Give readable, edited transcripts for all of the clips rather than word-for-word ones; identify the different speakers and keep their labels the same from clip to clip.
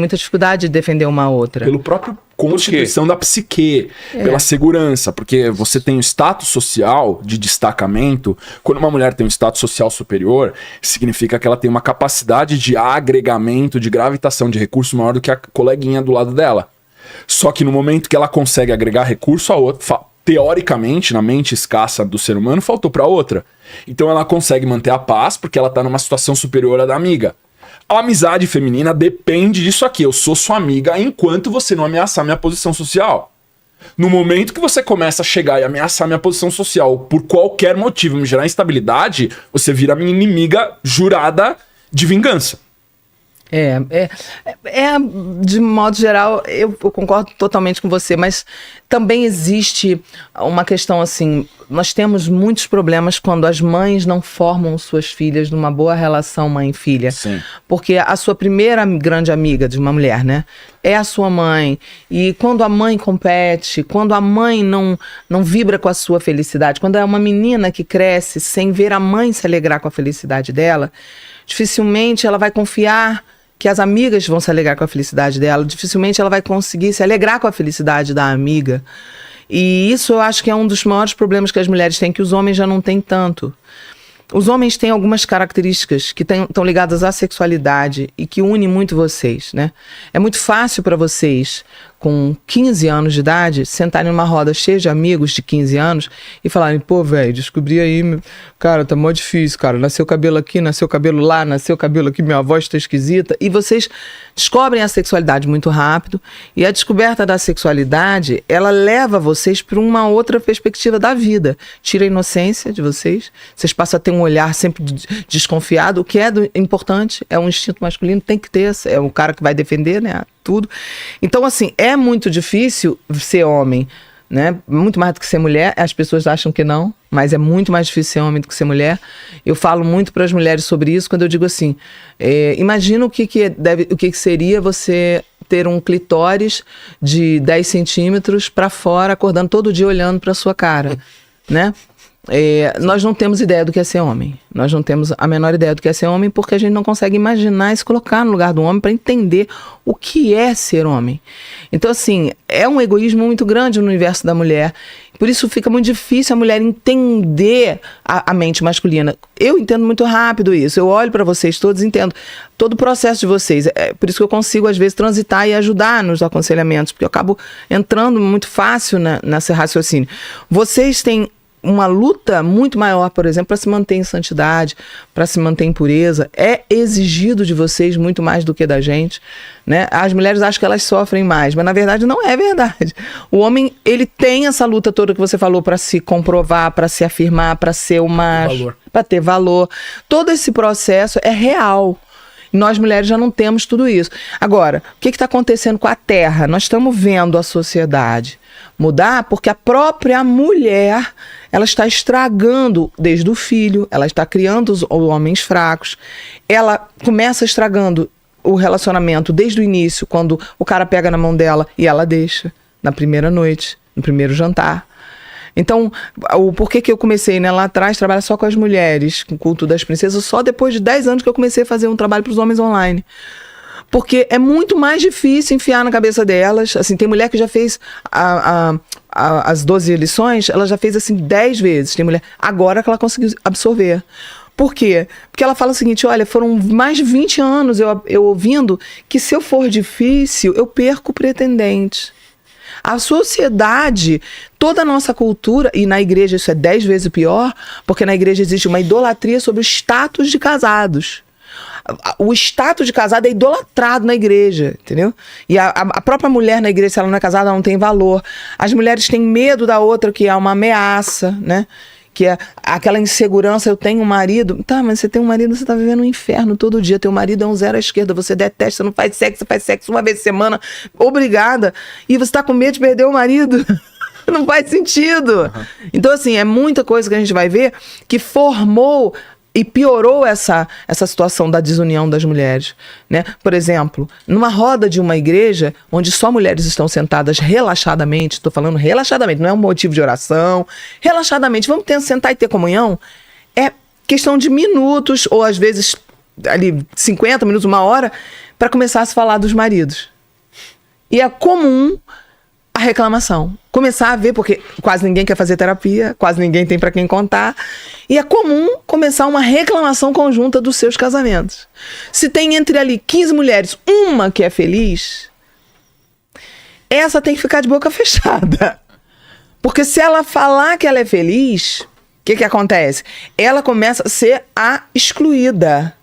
Speaker 1: Muita dificuldade de defender uma outra.
Speaker 2: Pelo próprio constituição da psique, pela segurança, porque você tem um status social de destacamento. Quando uma mulher tem um status social superior, significa que ela tem uma capacidade de agregamento, de gravitação de recurso maior do que a coleguinha do lado dela. Só que no momento que ela consegue agregar recurso a outra, teoricamente, na mente escassa do ser humano, faltou para outra. Então ela consegue manter a paz porque ela tá numa situação superior à da amiga. A amizade feminina depende disso aqui. Eu sou sua amiga enquanto você não ameaçar minha posição social. No momento que você começa a chegar e ameaçar minha posição social por qualquer motivo, me gerar instabilidade, você vira minha inimiga jurada de vingança.
Speaker 1: De modo geral, eu concordo totalmente com você, mas também existe uma questão assim, nós temos muitos problemas quando as mães não formam suas filhas numa boa relação mãe-filha.
Speaker 2: Sim.
Speaker 1: Porque a sua primeira grande amiga de uma mulher, né, é a sua mãe. E quando a mãe compete, quando a mãe não vibra com a sua felicidade, quando é uma menina que cresce sem ver a mãe se alegrar com a felicidade dela, dificilmente ela vai confiar que as amigas vão se alegrar com a felicidade dela, dificilmente ela vai conseguir se alegrar com a felicidade da amiga. E isso eu acho que é um dos maiores problemas que as mulheres têm, que os homens já não têm tanto. Os homens têm algumas características que estão ligadas à sexualidade e que unem muito vocês, né? É muito fácil para vocês, com 15 anos de idade, sentarem numa roda cheia de amigos de 15 anos e falarem, pô, velho, descobri aí, cara, tá mó difícil, cara, nasceu cabelo aqui, nasceu cabelo lá, nasceu cabelo aqui, minha voz tá esquisita. E vocês descobrem a sexualidade muito rápido, e a descoberta da sexualidade, ela leva vocês para uma outra perspectiva da vida. Tira a inocência de vocês, vocês passam a ter um olhar sempre desconfiado, o que é importante, é um instinto masculino, tem que ter, é o cara que vai defender, né, tudo. Então, assim, é muito difícil ser homem, né? Muito mais do que ser mulher. As pessoas acham que não, mas é muito mais difícil ser homem do que ser mulher. Eu falo muito para as mulheres sobre isso quando eu digo assim, imagina o que seria você ter um clitóris de 10 centímetros para fora, acordando todo dia olhando para sua cara, né? Nós não temos ideia do que é ser homem. Nós não temos a menor ideia do que é ser homem, porque a gente não consegue imaginar e se colocar no lugar do homem para entender o que é ser homem. Então, assim, é um egoísmo muito grande no universo da mulher. Por isso fica muito difícil a mulher entender a mente masculina. Eu entendo muito rápido isso. Eu olho para vocês todos e entendo todo o processo de vocês. É por isso que eu consigo, às vezes, transitar e ajudar nos aconselhamentos, porque eu acabo entrando muito fácil nesse raciocínio. Vocês têm uma luta muito maior, por exemplo, para se manter em santidade, para se manter em pureza. É exigido de vocês muito mais do que da gente, né? As mulheres acham que elas sofrem mais, mas na verdade não é verdade. O homem, ele tem essa luta toda que você falou para se comprovar, para se afirmar, para ser o macho, para ter valor. Todo esse processo é real. Nós mulheres já não temos tudo isso. Agora, o que está acontecendo com a Terra? Nós estamos vendo a sociedade mudar porque a própria mulher, ela está estragando desde o filho, ela está criando os homens fracos, ela começa estragando o relacionamento desde o início, quando o cara pega na mão dela e ela deixa, na primeira noite, no primeiro jantar. Então, por que eu comecei, né, lá atrás, trabalhar só com as mulheres, com o culto das princesas, só depois de 10 anos que eu comecei a fazer um trabalho para os homens online. Porque é muito mais difícil enfiar na cabeça delas. Assim, tem mulher que já fez as 12 lições, ela já fez assim 10 vezes. Tem mulher agora que ela conseguiu absorver. Por quê? Porque ela fala o seguinte, olha, foram mais de 20 anos eu ouvindo que se eu for difícil, eu perco o pretendente. A sociedade, toda a nossa cultura, e na igreja isso é 10 vezes pior, porque na igreja existe uma idolatria sobre o status de casados. O status de casado é idolatrado na igreja, entendeu? E a própria mulher na igreja, se ela não é casada, ela não tem valor. As mulheres têm medo da outra, que é uma ameaça, né? Que é aquela insegurança, eu tenho um marido. Tá, mas você tem um marido, você tá vivendo um inferno todo dia. Teu marido é um zero à esquerda, você detesta, você não faz sexo, você faz sexo uma vez por semana, obrigada. E você tá com medo de perder o marido. Não faz sentido. Uhum. Então, assim, é muita coisa que a gente vai ver que formou e piorou essa situação da desunião das mulheres, né? Por exemplo, numa roda de uma igreja onde só mulheres estão sentadas relaxadamente, estou falando relaxadamente, não é um motivo de oração, relaxadamente, vamos sentar e ter comunhão, é questão de minutos ou às vezes ali 50 minutos, 1 hora, para começar a se falar dos maridos. E é comum a reclamação. Começar a ver, porque quase ninguém quer fazer terapia, quase ninguém tem para quem contar. E é comum começar uma reclamação conjunta dos seus casamentos. Se tem entre ali 15 mulheres, uma que é feliz, essa tem que ficar de boca fechada. Porque se ela falar que ela é feliz, o que acontece? Ela começa a ser a excluída.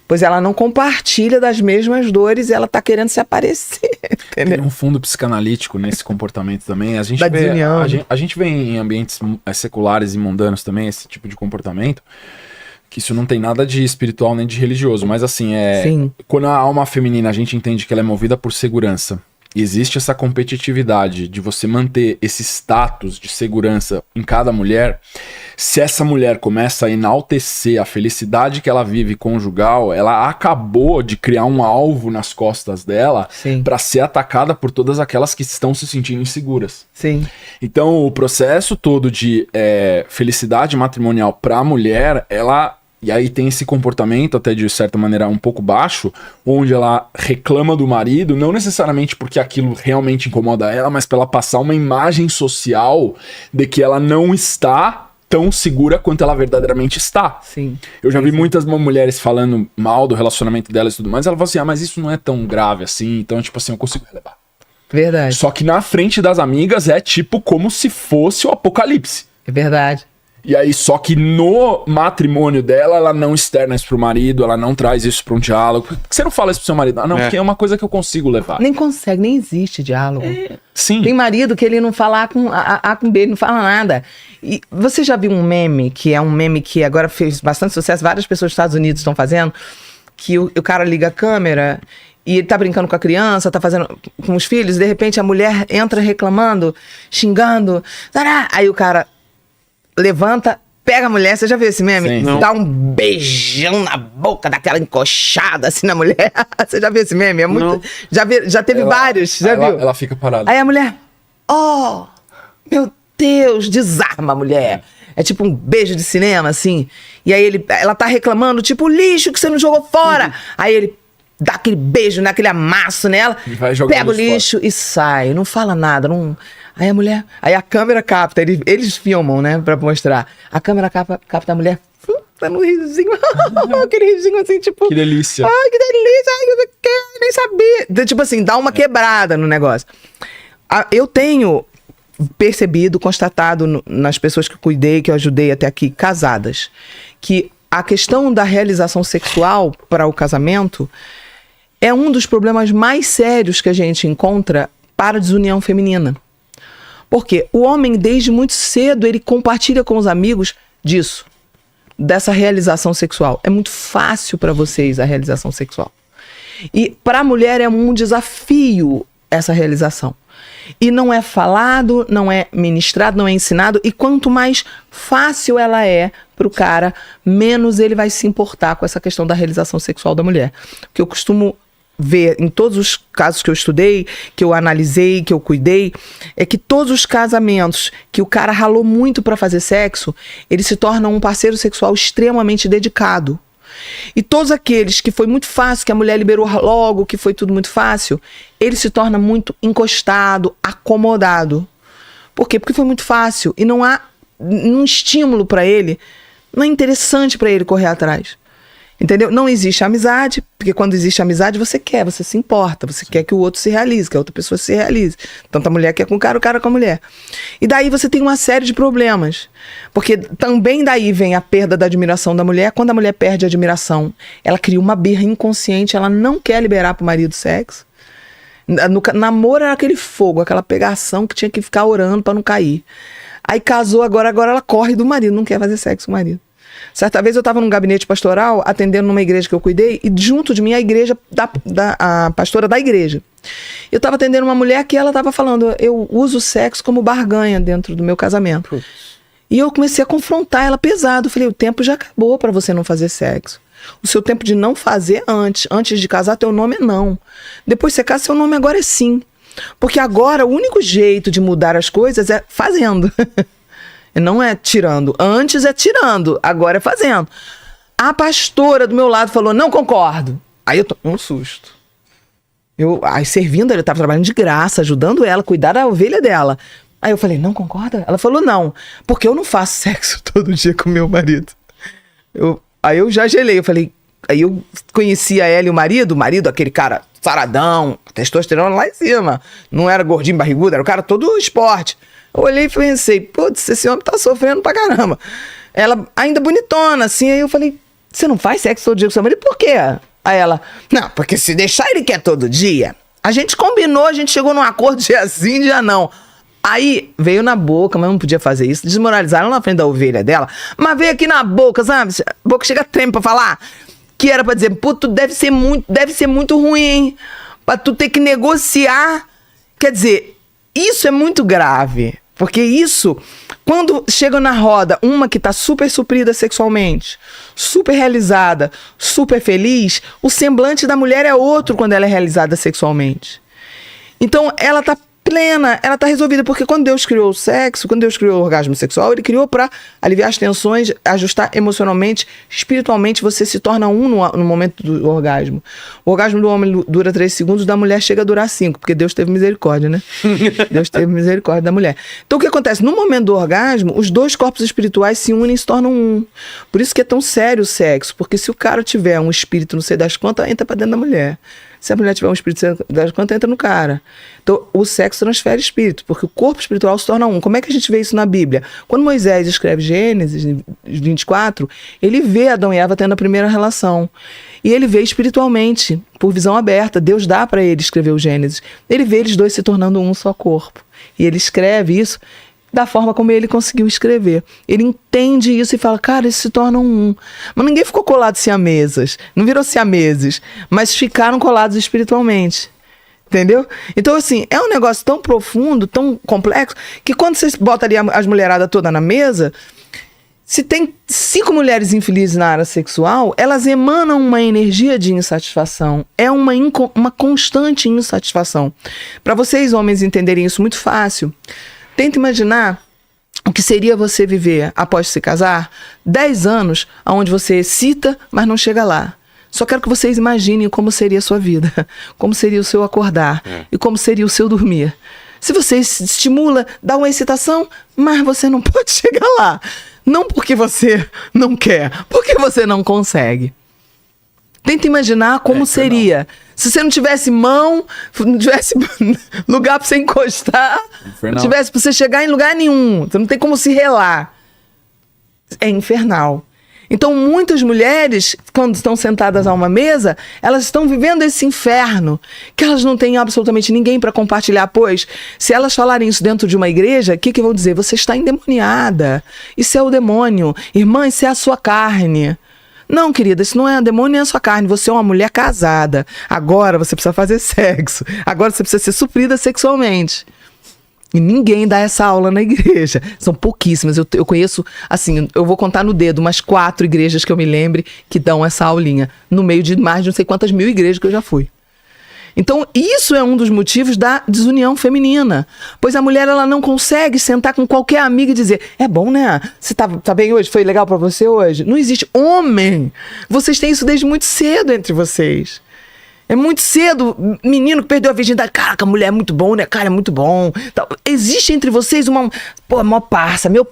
Speaker 1: Pois ela não compartilha das mesmas dores e ela tá querendo se aparecer. Entendeu?
Speaker 2: Tem um fundo psicanalítico nesse comportamento também. A gente vê em ambientes seculares e mundanos também esse tipo de comportamento, que isso não tem nada de espiritual nem de religioso, mas assim, quando a alma feminina a gente entende que ela é movida por segurança, e existe essa competitividade de você manter esse status de segurança em cada mulher. Se essa mulher começa a enaltecer a felicidade que ela vive conjugal, ela acabou de criar um alvo nas costas dela para ser atacada por todas aquelas que estão se sentindo inseguras.
Speaker 1: Sim.
Speaker 2: Então, o processo todo de felicidade matrimonial para a mulher, e aí tem esse comportamento, até de certa maneira um pouco baixo, onde ela reclama do marido, não necessariamente porque aquilo realmente incomoda ela, mas para ela passar uma imagem social de que ela não está tão segura quanto ela verdadeiramente está.
Speaker 1: Sim.
Speaker 2: Eu já vi muitas mulheres falando mal do relacionamento delas e tudo mais, ela fala assim, mas isso não é tão grave assim, então tipo assim, eu consigo relevar.
Speaker 1: Verdade.
Speaker 2: Só que na frente das amigas é tipo como se fosse o apocalipse.
Speaker 1: É verdade.
Speaker 2: E aí, só que no matrimônio dela, ela não externa isso pro marido, ela não traz isso pra um diálogo. Por que você não fala isso pro seu marido? Ah, não, porque é uma coisa que eu consigo levar.
Speaker 1: Nem consegue, nem existe diálogo.
Speaker 2: Sim.
Speaker 1: Tem marido que ele não fala A com B, ele não fala nada. E você já viu um meme, que é um meme que agora fez bastante sucesso, várias pessoas dos Estados Unidos estão fazendo, que o cara liga a câmera e ele tá brincando com a criança, tá fazendo com os filhos, e de repente a mulher entra reclamando, xingando, aí o cara levanta, pega a mulher, você já viu esse meme?
Speaker 2: Sim.
Speaker 1: Dá um beijão na boca, daquela encoxada assim na mulher. Você já viu esse meme? É muito. Já teve vários, já viu?
Speaker 2: Ela fica parada.
Speaker 1: Aí a mulher, meu Deus, desarma a mulher. É tipo um beijo de cinema, assim. E aí ela tá reclamando, tipo, lixo que você não jogou fora. Aí ele dá aquele beijo, né, aquele amasso nela, pega o lixo fora e sai, não fala nada, não... Aí a câmera capta, eles filmam, né, pra mostrar. A câmera capta a mulher, tá no risinho, aquele risinho assim, tipo...
Speaker 2: Que delícia.
Speaker 1: Ai, que delícia, eu nem sabia. Tipo assim, dá uma quebrada no negócio. Eu tenho percebido, constatado nas pessoas que eu cuidei, que eu ajudei até aqui, casadas, que a questão da realização sexual para o casamento é um dos problemas mais sérios que a gente encontra para a desunião feminina. Porque o homem, desde muito cedo, ele compartilha com os amigos disso, dessa realização sexual. É muito fácil para vocês a realização sexual. E para a mulher é um desafio essa realização. E não é falado, não é ministrado, não é ensinado. E quanto mais fácil ela é para o cara, menos ele vai se importar com essa questão da realização sexual da mulher. O que eu costumo ver em todos os casos que eu estudei, que eu analisei, que eu cuidei, é que todos os casamentos que o cara ralou muito para fazer sexo, ele se torna um parceiro sexual extremamente dedicado. E todos aqueles que foi muito fácil, que a mulher liberou logo, que foi tudo muito fácil, ele se torna muito encostado, acomodado. Por quê? Porque foi muito fácil e não há um estímulo para ele, não é interessante para ele correr atrás. Entendeu? Não existe amizade, porque quando existe amizade você se importa, você quer que o outro se realize, que a outra pessoa se realize. Tanto a mulher quer com o cara com a mulher. E daí você tem uma série de problemas, porque também daí vem a perda da admiração da mulher. Quando a mulher perde a admiração, ela cria uma birra inconsciente, ela não quer liberar pro marido sexo. No namoro era aquele fogo, aquela pegação que tinha que ficar orando para não cair. Aí casou, agora ela corre do marido, não quer fazer sexo com o marido. Certa vez eu estava num gabinete pastoral, atendendo numa igreja que eu cuidei, e junto de mim a pastora da igreja. Eu estava atendendo uma mulher que ela estava falando, eu uso o sexo como barganha dentro do meu casamento. Putz. E eu comecei a confrontar ela pesado. Falei, o tempo já acabou para você não fazer sexo. O seu tempo de não fazer antes de casar, teu nome é não. Depois você casa, seu nome agora é sim. Porque agora o único jeito de mudar as coisas é fazendo. Não é tirando. Antes é tirando, agora é fazendo. A pastora do meu lado falou, não concordo. Aí eu tomei um susto. Aí servindo, ele estava trabalhando de graça, ajudando ela, cuidar da ovelha dela. Aí eu falei, não concorda? Ela falou, não, porque eu não faço sexo todo dia com meu marido. Aí eu já gelei, eu falei, aí eu conhecia ela e o marido, aquele cara saradão, testosterona lá em cima. Não era gordinho, barrigudo, era o cara todo esporte. Eu olhei e pensei, putz, esse homem tá sofrendo pra caramba. Ela ainda bonitona, assim, aí eu falei, você não faz sexo todo dia com seu marido? Por quê? Aí ela, não, porque se deixar ele quer todo dia. A gente combinou, a gente chegou num acordo dia sim, dia não. Aí veio na boca, mas não podia fazer isso. Desmoralizaram na frente da ovelha dela. Mas veio aqui na boca, sabe? A boca chega treme pra falar. Que era pra dizer, puto, deve ser muito ruim, hein? Pra tu ter que negociar. Quer dizer, isso é muito grave. Porque isso, quando chega na roda, uma que tá super suprida sexualmente, super realizada, super feliz, o semblante da mulher é outro quando ela é realizada sexualmente. Então, ela tá plena, ela tá resolvida, porque quando Deus criou o sexo, quando Deus criou o orgasmo sexual, ele criou para aliviar as tensões, ajustar emocionalmente, espiritualmente, você se torna um no momento do orgasmo. O orgasmo do homem dura 3 segundos, da mulher chega a durar 5, porque Deus teve misericórdia, né? Deus teve misericórdia da mulher. Então o que acontece? No momento do orgasmo, os dois corpos espirituais se unem e se tornam um. Por isso que é tão sério o sexo, porque se o cara tiver um espírito, não sei das quantas, entra pra dentro da mulher. Se a mulher tiver um espírito das quantas, entra no cara. Então, o sexo transfere espírito, porque o corpo espiritual se torna um. Como é que a gente vê isso na Bíblia? Quando Moisés escreve Gênesis 24, ele vê Adão e Eva tendo a primeira relação. E ele vê espiritualmente, por visão aberta. Deus dá para ele escrever o Gênesis. Ele vê eles dois se tornando um só corpo. E ele escreve isso da forma como ele conseguiu escrever. Ele entende isso e fala, cara, eles se tornam um. Mas ninguém ficou colado siamesas, não virou siameses, mas ficaram colados espiritualmente. Entendeu? Então, assim, é um negócio tão profundo, tão complexo, que quando você bota ali as mulheradas toda na mesa, se tem 5 mulheres infelizes na área sexual, elas emanam uma energia de insatisfação. É uma constante insatisfação. Para vocês, homens, entenderem isso muito fácil, tenta imaginar o que seria você viver, após se casar, 10 anos onde você excita, mas não chega lá. Só quero que vocês imaginem como seria a sua vida, como seria o seu acordar e como seria o seu dormir. Se você se estimula, dá uma excitação, mas você não pode chegar lá. Não porque você não quer, porque você não consegue. Tenta imaginar como seria. Se você não tivesse mão, não tivesse lugar pra você encostar, não tivesse pra você chegar em lugar nenhum. Você não tem como se relar. É infernal. Então, muitas mulheres, quando estão sentadas a uma mesa, elas estão vivendo esse inferno, que elas não têm absolutamente ninguém para compartilhar, pois, se elas falarem isso dentro de uma igreja, o que vão dizer? Você está endemoniada. Isso é o demônio. Irmã, isso é a sua carne. Não, querida, isso não é demônio nem a sua carne. Você é uma mulher casada. Agora você precisa fazer sexo. Agora você precisa ser suprida sexualmente. E ninguém dá essa aula na igreja. São pouquíssimas. Eu conheço, assim, eu vou contar no dedo, umas 4 igrejas que eu me lembre que dão essa aulinha. No meio de mais de não sei quantas mil igrejas que eu já fui. Então, isso é um dos motivos da desunião feminina. Pois a mulher, ela não consegue sentar com qualquer amiga e dizer, é bom, né? Você tá bem hoje? Foi legal pra você hoje? Não existe homem. Vocês têm isso desde muito cedo entre vocês. É muito cedo, menino que perdeu a virgindade, caraca, a mulher é muito bom, né? Cara, é muito bom. Então, existe entre vocês uma parça, meu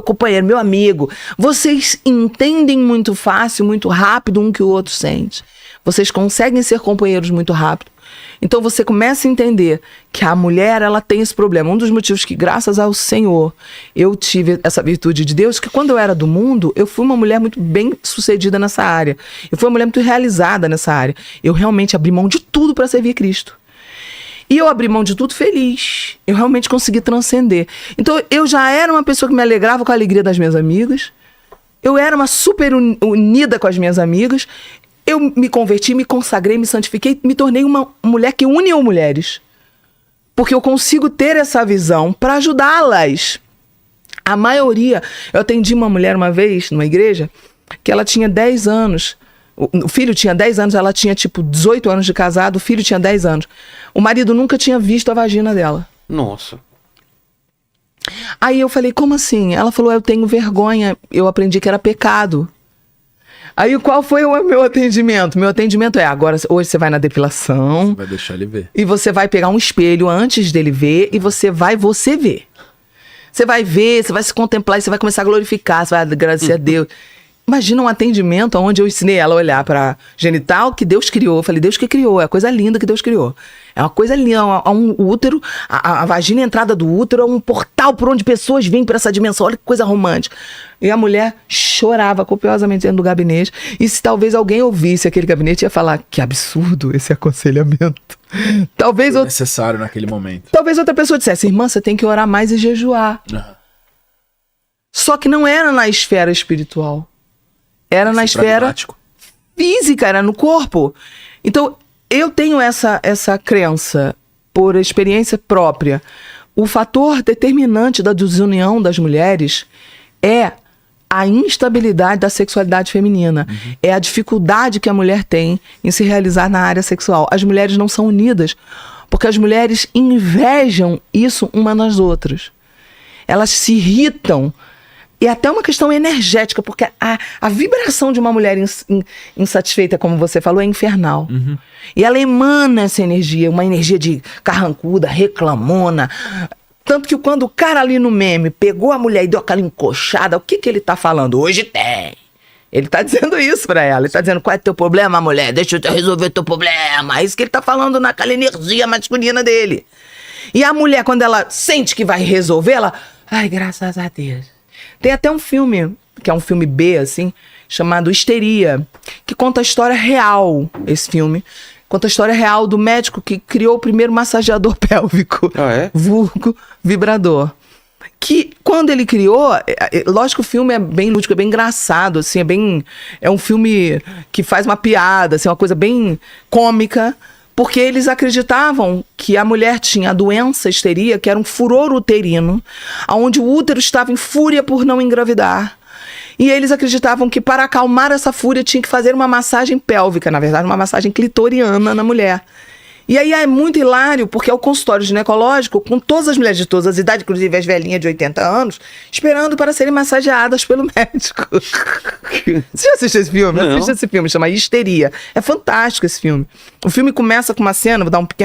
Speaker 1: companheiro, meu amigo. Vocês entendem muito fácil, muito rápido um que o outro sente. Vocês conseguem ser companheiros muito rápido. Então você começa a entender que a mulher, ela tem esse problema. Um dos motivos que, graças ao Senhor, eu tive essa virtude de Deus, que quando eu era do mundo, eu fui uma mulher muito bem sucedida nessa área. Eu fui uma mulher muito realizada nessa área. Eu realmente abri mão de tudo para servir Cristo. E eu abri mão de tudo feliz. Eu realmente consegui transcender. Então eu já era uma pessoa que me alegrava com a alegria das minhas amigas. Eu era uma super unida com as minhas amigas. Eu me converti, me consagrei, me santifiquei, me tornei uma mulher que une mulheres. Porque eu consigo ter essa visão para ajudá-las. A maioria... Eu atendi uma mulher uma vez, numa igreja, que ela tinha 10 anos. O filho tinha 10 anos, ela tinha tipo 18 anos de casado, o filho tinha 10 anos. O marido nunca tinha visto a vagina dela.
Speaker 3: Nossa.
Speaker 1: Aí eu falei, como assim? Ela falou, eu tenho vergonha, eu aprendi que era pecado. Aí qual foi o meu atendimento? Meu atendimento é, agora, hoje você vai na depilação.
Speaker 2: Você vai deixar ele ver.
Speaker 1: E você vai pegar um espelho antes dele ver e você ver. Você vai ver, você vai se contemplar e você vai começar a glorificar, você vai agradecer a Deus. Imagina um atendimento onde eu ensinei ela a olhar para genital que Deus criou. Eu falei, Deus que criou, é a coisa linda que Deus criou. É uma coisa linda, um útero, a vagina, a entrada do útero é um portal por onde pessoas vêm para essa dimensão. Olha que coisa romântica. E a mulher chorava copiosamente dentro do gabinete. E se talvez alguém ouvisse aquele gabinete, ia falar, que absurdo esse aconselhamento. Talvez
Speaker 2: Foi necessário naquele momento.
Speaker 1: Talvez outra pessoa dissesse, irmã, você tem que orar mais e jejuar. Só que não era na esfera espiritual. Era na esfera física, era no corpo. Então, eu tenho essa crença, por experiência própria. O fator determinante da desunião das mulheres é a instabilidade da sexualidade feminina. É a dificuldade que a mulher tem em se realizar na área sexual. As mulheres não são unidas, porque as mulheres invejam isso umas nas outras. Elas se irritam. E até uma questão energética, porque a vibração de uma mulher insatisfeita, como você falou, é infernal. E ela emana essa energia, uma energia de carrancuda, reclamona. Tanto que quando o cara ali no meme pegou a mulher e deu aquela encoxada, o que ele tá falando? Hoje tem. Ele tá dizendo isso pra ela. Ele tá dizendo, qual é teu problema, mulher? Deixa eu resolver teu problema. É isso que ele tá falando naquela energia masculina dele. E a mulher, quando ela sente que vai resolver, ela... Ai, graças a Deus. Tem até um filme, que é um filme B, assim, chamado Histeria, que conta a história real, esse filme. Conta a história real do médico que criou o primeiro massageador pélvico. Vulgo vibrador. Que, quando ele criou, lógico que o filme é bem lúdico, é bem engraçado, assim, é um filme que faz uma piada, assim, uma coisa bem cômica, porque eles acreditavam que a mulher tinha a doença histeria, que era um furor uterino, onde o útero estava em fúria por não engravidar. E eles acreditavam que para acalmar essa fúria tinha que fazer uma massagem pélvica, na verdade uma massagem clitoriana na mulher. E aí é muito hilário, porque é o consultório ginecológico, com todas as mulheres de todas as idades, inclusive as velhinhas de 80 anos, esperando para serem massageadas pelo médico. Você já assistiu esse filme? Assiste esse filme, chama Histeria. É fantástico esse filme. O filme começa com uma cena, vou dar um pequeno